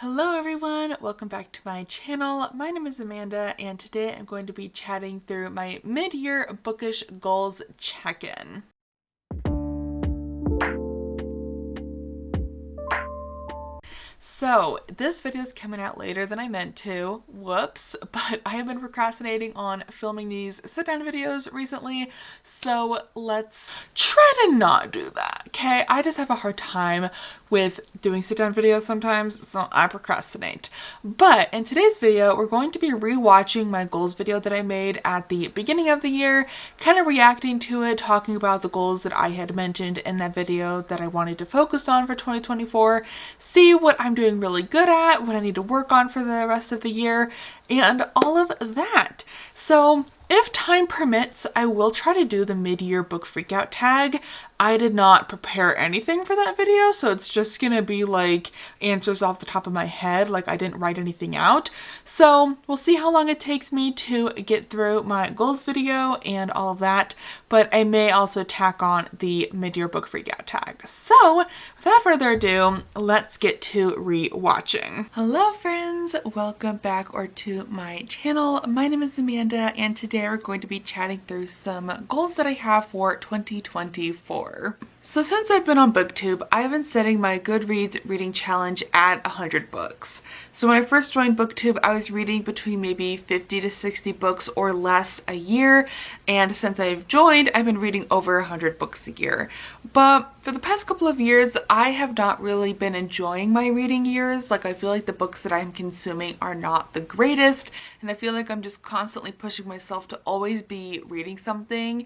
Hello everyone, welcome back to my channel. My name is Amanda and today I'm going to be chatting through my mid-year bookish goals check-in. So this video is coming out later than I meant to, whoops, but I have been procrastinating on filming these sit-down videos recently, so let's try to not do that, okay? I just have a hard time with doing sit-down videos sometimes, so I procrastinate. But in today's video, we're going to be rewatching my goals video that I made at the beginning of the year, kind of reacting to it, talking about the goals that I had mentioned in that video that I wanted to focus on for 2024, see what I'm doing really good at, what I need to work on for the rest of the year, and all of that. So if time permits, I will try to do the mid-year book freakout tag. I did not prepare anything for that video, so it's just gonna be like answers off the top of my head, like I didn't write anything out. So we'll see how long it takes me to get through my goals video and all of that, but I may also tack on the mid-year book freakout tag. So without further ado, let's get to rewatching. Hello friends, welcome back to my channel. My name is Amanda and today we're going to be chatting through some goals that I have for 2024. So since I've been on BookTube, I've been setting my Goodreads reading challenge at 100 books. So when I first joined BookTube, I was reading between maybe 50 to 60 books or less a year, and since I've joined, I've been reading over 100 books a year. But for the past couple of years, I have not really been enjoying my reading years. Like, I feel like the books that I'm consuming are not the greatest, and I feel like I'm just constantly pushing myself to always be reading something.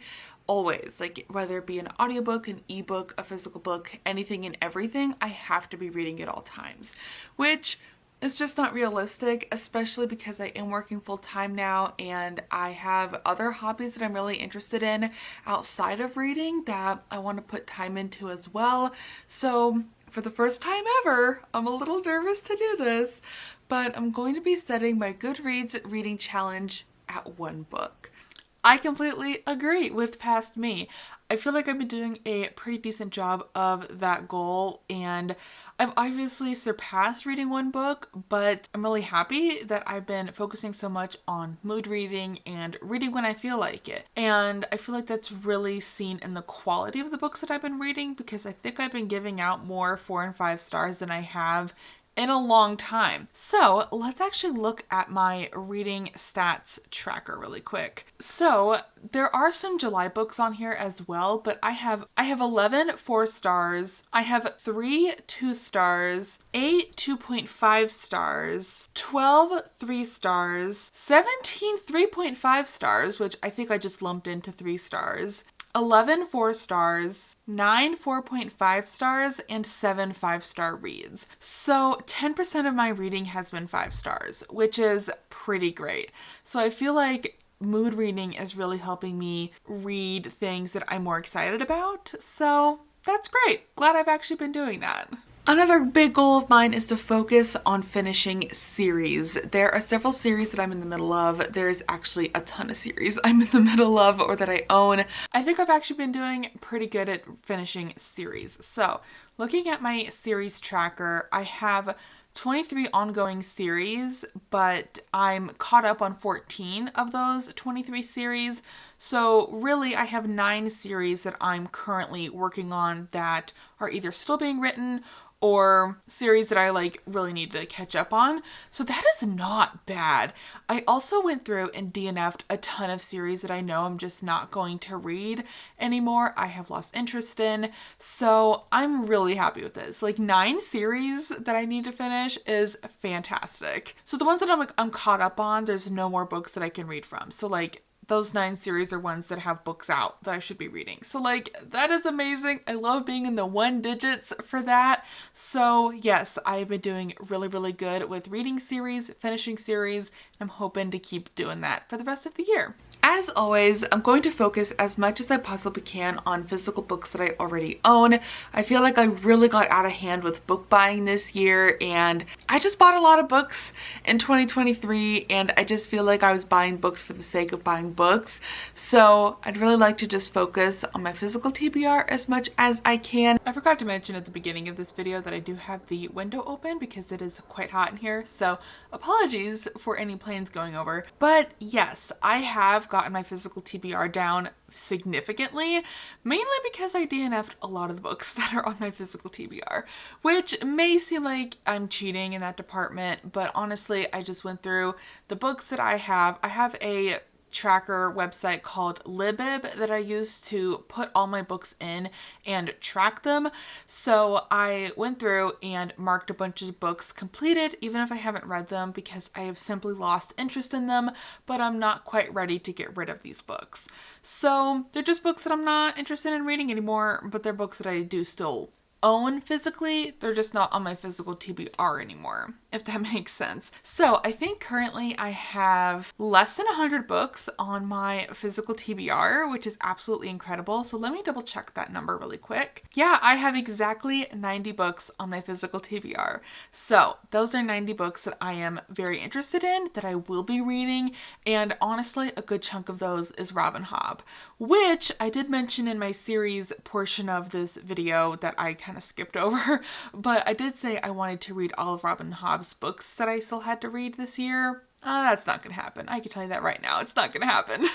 Always, like whether it be an audiobook, an ebook, a physical book, anything and everything, I have to be reading at all times, which is just not realistic, especially because I am working full-time now and I have other hobbies that I'm really interested in outside of reading that I want to put time into as well. So for the first time ever, I'm a little nervous to do this, but I'm going to be setting my Goodreads reading challenge at 1 book. I completely agree with past me. I feel like I've been doing a pretty decent job of that goal, and I've obviously surpassed reading 1 book, but I'm really happy that I've been focusing so much on mood reading and reading when I feel like it. And I feel like that's really seen in the quality of the books that I've been reading, because I think I've been giving out more 4 and 5 stars than I have in a long time. So let's actually look at my reading stats tracker really quick. So there are some July books on here as well, but I have 11 4 stars, I have 3 2 stars, 8 2.5 stars, 12 3 stars, 17 3.5 stars, which I think I just lumped into 3 stars, 11 4 stars, 9 4.5 stars, and 7 5-star reads. So 10% of my reading has been 5 stars, which is pretty great. So I feel like mood reading is really helping me read things that I'm more excited about. So that's great. Glad I've actually been doing that. Another big goal of mine is to focus on finishing series. There are several series that I'm in the middle of. There's actually a ton of series I'm in the middle of or that I own. I think I've actually been doing pretty good at finishing series. So looking at my series tracker, I have 23 ongoing series, but I'm caught up on 14 of those 23 series. So really I have 9 series that I'm currently working on that are either still being written or series that I really need to catch up on. So that is not bad. I also went through and DNF'd a ton of series that I know I'm just not going to read anymore. I have lost interest in. So I'm really happy with this. 9 series that I need to finish is fantastic. So the ones that I'm caught up on, there's no more books that I can read from. So those 9 series are ones that have books out that I should be reading. So that is amazing. I love being in the 1 digits for that. So yes, I've been doing really, really good with reading series, finishing series. I'm hoping to keep doing that for the rest of the year. As always, I'm going to focus as much as I possibly can on physical books that I already own. I feel like I really got out of hand with book buying this year, and I just bought a lot of books in 2023, and I just feel like I was buying books for the sake of buying books. So I'd really like to just focus on my physical TBR as much as I can. I forgot to mention at the beginning of this video that I do have the window open because it is quite hot in here. So apologies for any planes going over. But yes, I have gotten my physical TBR down significantly, mainly because I DNF'd a lot of the books that are on my physical TBR, which may seem like I'm cheating in that department, but honestly, I just went through the books that I have. I have a tracker website called Libib that I use to put all my books in and track them. So I went through and marked a bunch of books completed, even if I haven't read them, because I have simply lost interest in them, but I'm not quite ready to get rid of these books. So they're just books that I'm not interested in reading anymore, but they're books that I do still own physically. They're just not on my physical TBR anymore, if that makes sense. So I think currently I have less than 100 books on my physical TBR, which is absolutely incredible. So let me double check that number really quick. Yeah, I have exactly 90 books on my physical TBR. So those are 90 books that I am very interested in, that I will be reading. And honestly, a good chunk of those is Robin Hobb, which I did mention in my series portion of this video that I kind of skipped over, but I did say I wanted to read all of Robin Hobb's books that I still had to read this year. That's not gonna happen. I can tell you that right now. It's not gonna happen.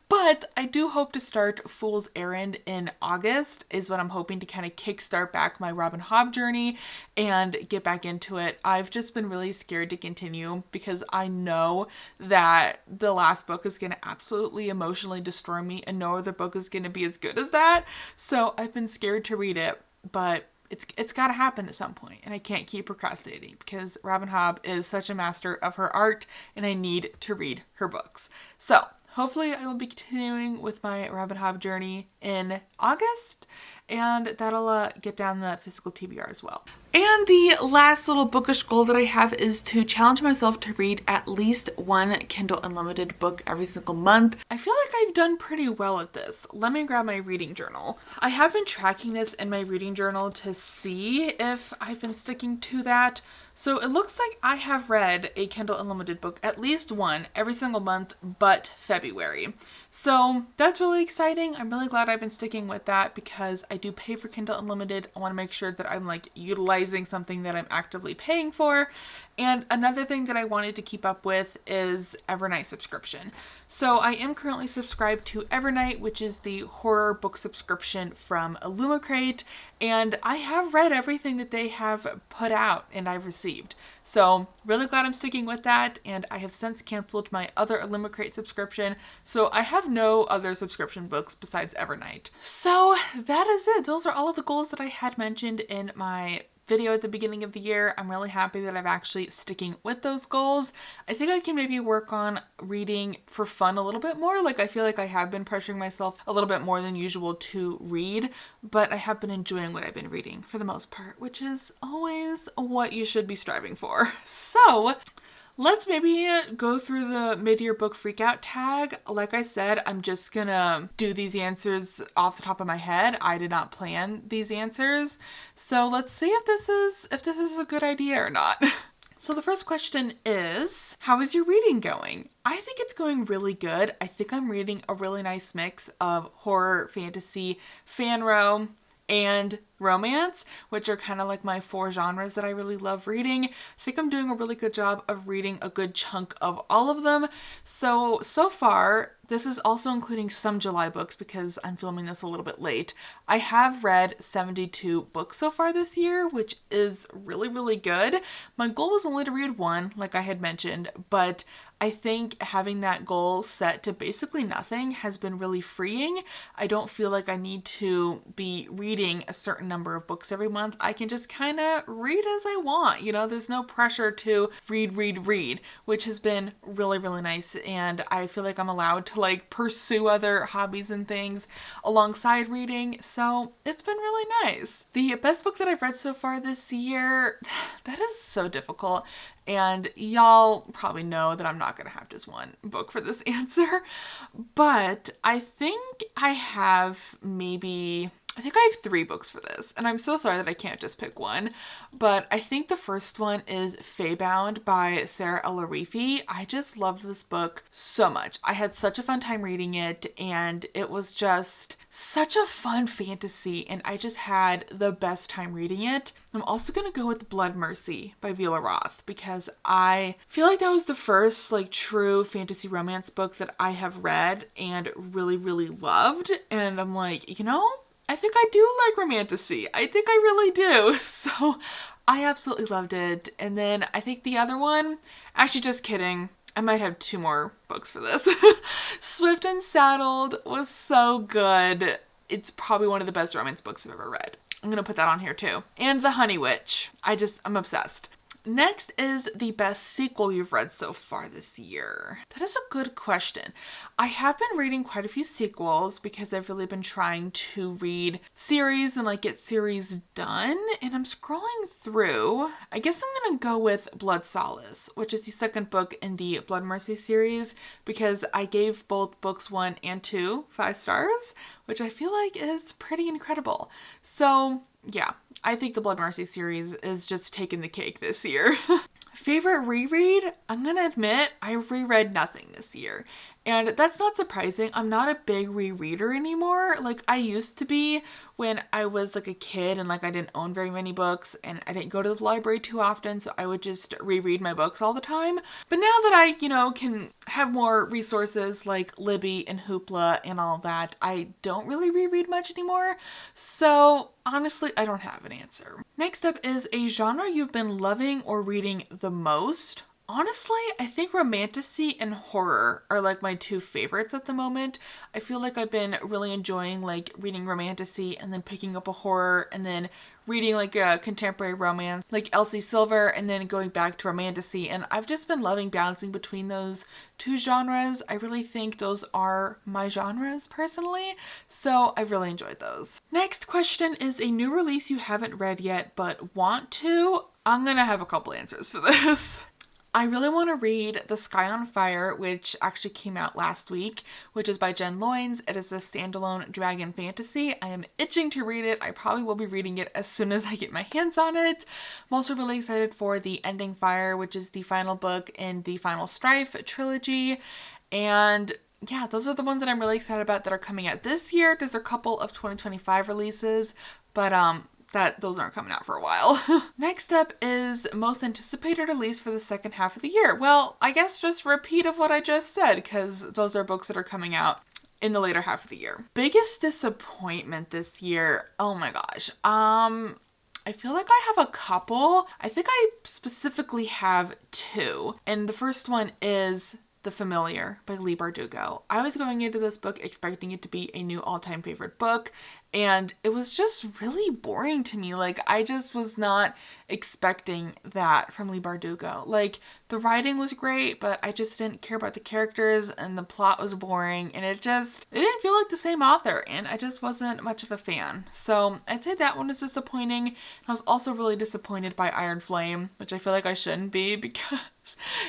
But I do hope to start Fool's Errand in August, is what I'm hoping to kind of kickstart back my Robin Hobb journey and get back into it. I've just been really scared to continue because I know that the last book is gonna absolutely emotionally destroy me and no other book is gonna be as good as that. So I've been scared to read it, but it's got to happen at some point, and I can't keep procrastinating because Robin Hobb is such a master of her art and I need to read her books. So hopefully I will be continuing with my Robin Hobb journey in August, and that'll get down the physical TBR as well. And the last little bookish goal that I have is to challenge myself to read at least one Kindle Unlimited book every single month. I feel like I've done pretty well at this. Let me grab my reading journal. I have been tracking this in my reading journal to see if I've been sticking to that. So it looks like I have read a Kindle Unlimited book, at least one, every single month but February. So that's really exciting. I'm really glad I've been sticking with that because I do pay for Kindle Unlimited. I want to make sure that I'm like utilizing something that I'm actively paying for. And another thing that I wanted to keep up with is Evernight subscription. So I am currently subscribed to Evernight, which is the horror book subscription from Illumicrate, and I have read everything that they have put out and I've received. So really glad I'm sticking with that, and I have since canceled my other Illumicrate subscription, so I have no other subscription books besides Evernight. So that is it. Those are all of the goals that I had mentioned in my video at the beginning of the year. I'm really happy that I'm actually sticking with those goals. I think I can maybe work on reading for fun a little bit more. Like I feel like I have been pressuring myself a little bit more than usual to read, but I have been enjoying what I've been reading for the most part, which is always what you should be striving for. So let's maybe go through the mid-year book freakout tag. Like I said, I'm just gonna do these answers off the top of my head. I did not plan these answers. So let's see if this is a good idea or not. So the first question is, how is your reading going? I think it's going really good. I think I'm reading a really nice mix of horror, fantasy, fanro, and romance, which are kind of like my 4 genres that I really love reading. I think I'm doing a really good job of reading a good chunk of all of them. So far, this is also including some July books because I'm filming this a little bit late. I have read 72 books so far this year, which is really, really good. My goal was only to read one, like I had mentioned, but I think having that goal set to basically nothing has been really freeing. I don't feel like I need to be reading a certain number of books every month. I can just kind of read as I want. You know, there's no pressure to read, which has been really, really nice. And I feel like I'm allowed to like pursue other hobbies and things alongside reading. So it's been really nice. The best book that I've read so far this year, that is so difficult. And y'all probably know that I'm not going to have just one book for this answer, but I think I have maybe I think I have 3 books for this, and I'm so sorry that I can't just pick one, but I think the first one is Feybound by Sarah El-Arifi. I just loved this book so much. I had such a fun time reading it, and it was just such a fun fantasy, and I just had the best time reading it. I'm also gonna go with Blood Mercy by Vila Roth because I feel like that was the first like true fantasy romance book that I have read and really, really loved. And I'm like, you know, I think I do like romantasy. I think I really do. So I absolutely loved it. And then I think the other one, actually just kidding, I might have 2 more books for this. Swift and Saddled was so good. It's probably one of the best romance books I've ever read. I'm gonna put that on here too. And The Honey Witch. I'm obsessed. Next is the best sequel you've read so far this year. That is a good question. I have been reading quite a few sequels because I've really been trying to read series and like get series done. And I'm scrolling through. I guess I'm gonna go with Blood Solace, which is the second book in the Blood Mercy series, because I gave both books 1 and 2 5 stars, which I feel like is pretty incredible. So yeah, I think the Blood Mercy series is just taking the cake this year. Favorite reread? I'm gonna admit I reread nothing this year. And that's not surprising. I'm not a big rereader anymore. Like I used to be when I was like a kid and like I didn't own very many books and I didn't go to the library too often, so I would just reread my books all the time. But now that I, can have more resources like Libby and Hoopla and all that, I don't really reread much anymore. So honestly, I don't have an answer. Next up is a genre you've been loving or reading the most. Honestly, I think romantasy and horror are like my 2 favorites at the moment. I feel like I've been really enjoying like reading romantasy and then picking up a horror and then reading like a contemporary romance like Elsie Silver and then going back to romantasy, and I've just been loving bouncing between those 2 genres. I really think those are my genres personally, so I've really enjoyed those. Next question is a new release you haven't read yet but want to. I'm gonna have a couple answers for this. I really want to read The Sky on Fire, which actually came out last week, which is by Jen Loynes. It is a standalone dragon fantasy. I am itching to read it. I probably will be reading it as soon as I get my hands on it. I'm also really excited for The Ending Fire, which is the final book in the Final Strife trilogy. And yeah, those are the ones that I'm really excited about that are coming out this year. There's a couple of 2025 releases, but those aren't coming out for a while. Next up is most anticipated release for the second half of the year. Well, I guess just repeat of what I just said, because those are books that are coming out in the later half of the year. Biggest disappointment this year. Oh my gosh. I feel like I have a couple. I think I specifically have 2. And the first one is The Familiar by Leigh Bardugo. I was going into this book expecting it to be a new all-time favorite book, and it was just really boring to me. Like, I just was not expecting that from Leigh Bardugo. Like, the writing was great, but I just didn't care about the characters, and the plot was boring, and it didn't feel like the same author, and I just wasn't much of a fan. So I'd say that one is disappointing. I was also really disappointed by Iron Flame, which I feel like I shouldn't be, because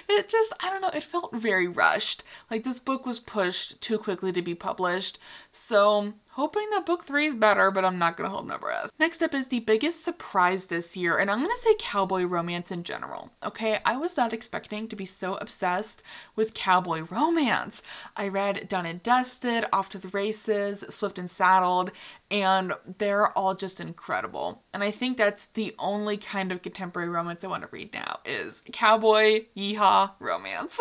I don't know, it felt very rushed. Like, this book was pushed too quickly to be published. So hoping that book 3 is better, but I'm not gonna hold my breath. Next up is the biggest surprise this year, and I'm gonna say cowboy romance in general. Okay, I was not expecting to be so obsessed with cowboy romance. I read Done and Dusted, Off to the Races, Swift and Saddled, and they're all just incredible. And I think that's the only kind of contemporary romance I want to read now, is cowboy yeehaw romance.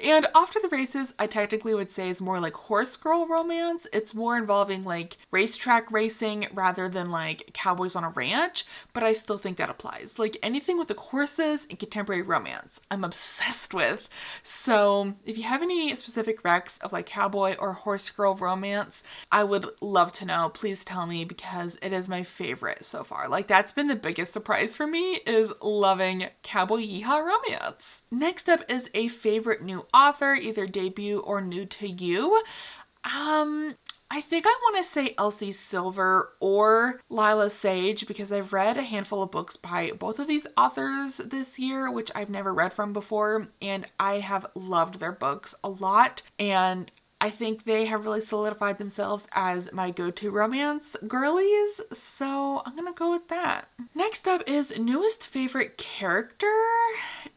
And Off to the Races, I technically would say is more like horse girl romance. It's more involving like racetrack racing rather than like cowboys on a ranch, but I still think that applies. Like anything with the horses and contemporary romance, I'm obsessed with. So if you have any specific recs of like cowboy or horse girl romance, I would love to know. Please tell me, because it is my favorite so far. Like, that's been the biggest surprise for me, is loving cowboy yeehaw romance. Next up is a favorite new author, either debut or new to you. I think I want to say Elsie Silver or Lila Sage, because I've read a handful of books by both of these authors this year, which I've never read from before, and I have loved their books a lot. And I think they have really solidified themselves as my go-to romance girlies, so I'm gonna go with that. Next up is newest favorite character,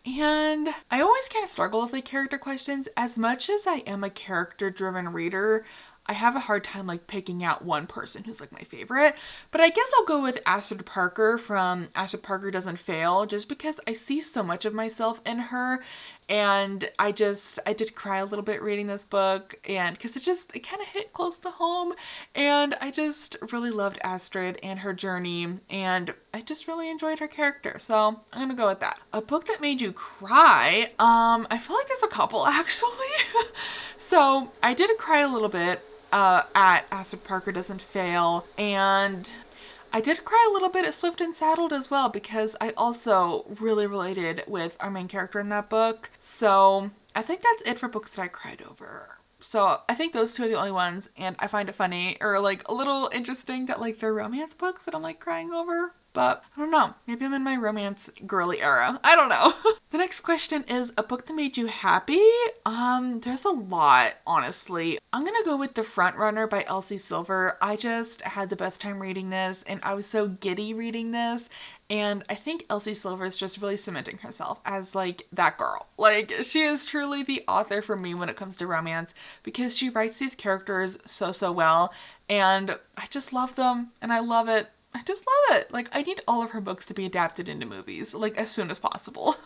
and I always kind of struggle with like character questions. As much as I am a character-driven reader, I have a hard time like picking out one person who's like my favorite, but I guess I'll go with Astrid Parker from Astrid Parker Doesn't Fail, just because I see so much of myself in her, and I did cry a little bit reading this book, and because it kind of hit close to home, and I just really loved Astrid and her journey, and I just really enjoyed her character, so I'm gonna go with that. A book that made you cry, I feel like there's a couple actually. So I did cry a little bit at Astrid Parker Doesn't Fail, and I did cry a little bit at Swift and Saddled as well, because I also really related with our main character in that book. So I think that's it for books that I cried over. So I think those two are the only ones, and I find it funny or like a little interesting that like they're romance books that I'm like crying over. But I don't know, maybe I'm in my romance girly era. I don't know. The next question is a book that made you happy. There's a lot, honestly. I'm gonna go with The Front Runner by Elsie Silver. I just had the best time reading this, and I was so giddy reading this. And I think Elsie Silver is just really cementing herself as like that girl. Like, she is truly the author for me when it comes to romance, because she writes these characters so well, and I just love them, and I love it. I just love it. Like, I need all of her books to be adapted into movies, like, as soon as possible.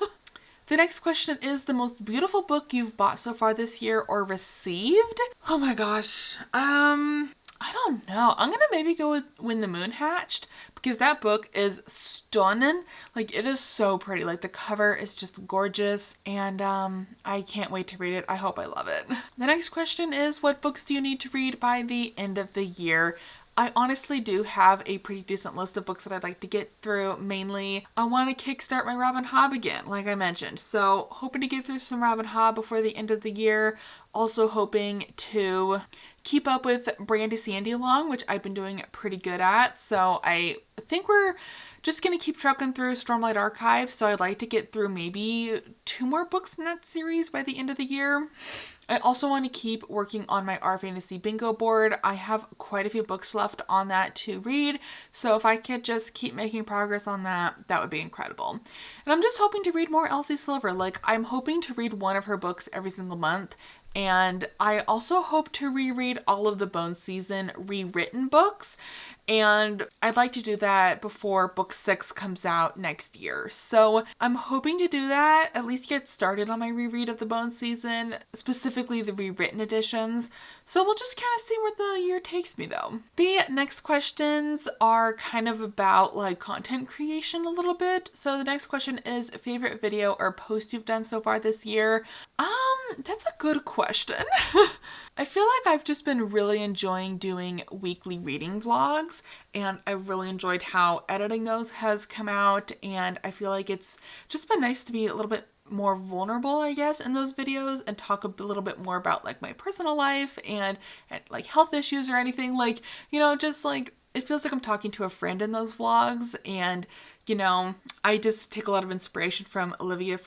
The next question is the most beautiful book you've bought so far this year or received? Oh my gosh. I don't know. I'm gonna maybe go with When the Moon Hatched, because that book is stunning. Like, it is so pretty. Like, the cover is just gorgeous, and I can't wait to read it. I hope I love it. The next question is, what books do you need to read by the end of the year? I honestly do have a pretty decent list of books that I'd like to get through. Mainly, I want to kickstart my Robin Hobb again, like I mentioned. So, hoping to get through some Robin Hobb before the end of the year. Also hoping to keep up with Brandy Sandy Long, which I've been doing pretty good at. So, I think we're just going to keep trucking through Stormlight Archive. So, I'd like to get through maybe 2 more books in that series by the end of the year. I also want to keep working on my Our Fantasy bingo board. I have quite a few books left on that to read, so if I could just keep making progress on that, that would be incredible. And I'm just hoping to read more Elsie Silver. Like, I'm hoping to read one of her books every single month, and I also hope to reread all of the Bone Season rewritten books, and I'd like to do that before book 6 comes out next year. So I'm hoping to do that, at least get started on my reread of the Bone Season, specifically the rewritten editions. So we'll just kind of see where the year takes me though. The next questions are kind of about like content creation a little bit. So the next question is favorite video or post you've done so far this year. That's a good question. I feel like I've just been really enjoying doing weekly reading vlogs, and I've really enjoyed how editing those has come out, and I feel like it's just been nice to be a little bit more vulnerable, I guess, in those videos and talk a little bit more about like my personal life and like health issues or anything, like, you know, just like it feels like I'm talking to a friend in those vlogs. And you know, I just take a lot of inspiration from Olivia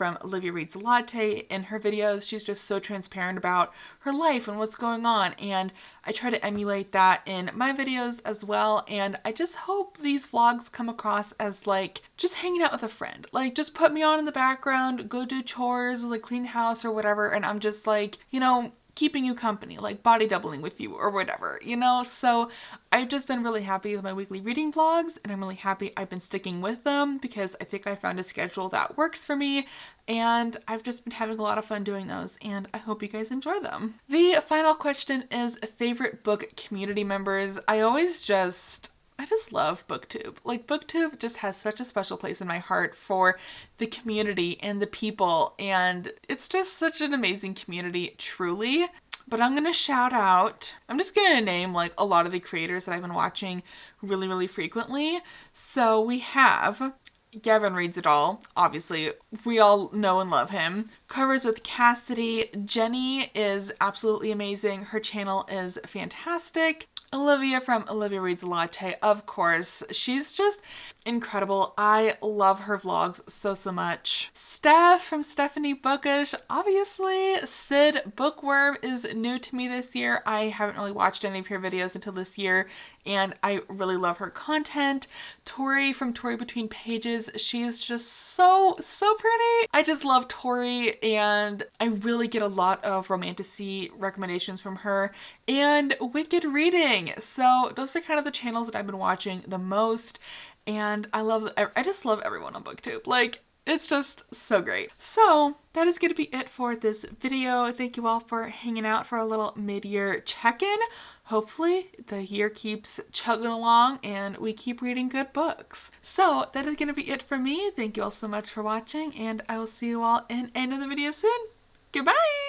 Reads a Latte in her videos. She's just so transparent about her life and what's going on, and I try to emulate that in my videos as well. And I just hope these vlogs come across as like just hanging out with a friend. Like, just put me on in the background, go do chores, like clean the house or whatever, and I'm just like, you know, keeping you company, like body doubling with you or whatever, you know? So I've just been really happy with my weekly reading vlogs, and I'm really happy I've been sticking with them because I think I found a schedule that works for me, and I've just been having a lot of fun doing those, and I hope you guys enjoy them. The final question is favorite book community members. I just love BookTube. Like, BookTube just has such a special place in my heart for the community and the people, and it's just such an amazing community, truly. But I'm gonna shout out, I'm just gonna name like a lot of the creators that I've been watching really frequently. So we have Gavin Reads It All, obviously we all know and love him. Covers with Cassidy. Jenny is absolutely amazing. Her channel is fantastic. Olivia from Olivia Reads Latte, of course. She's just incredible. I love her vlogs so much. Steph from Stephanie Bookish, obviously. Sid Bookworm is new to me this year. I haven't really watched any of her videos until this year, and I really love her content. Tori from Tori Between Pages, she's just so pretty. I just love Tori, and I really get a lot of romantasy recommendations from her, and Wicked Reading. So those are kind of the channels that I've been watching the most, and I just love everyone on BookTube. Like, it's just so great. So that is going to be it for this video. Thank you all for hanging out for a little mid-year check-in. Hopefully the year keeps chugging along and we keep reading good books. So that is going to be it for me. Thank you all so much for watching, and I will see you all in another video soon. Goodbye!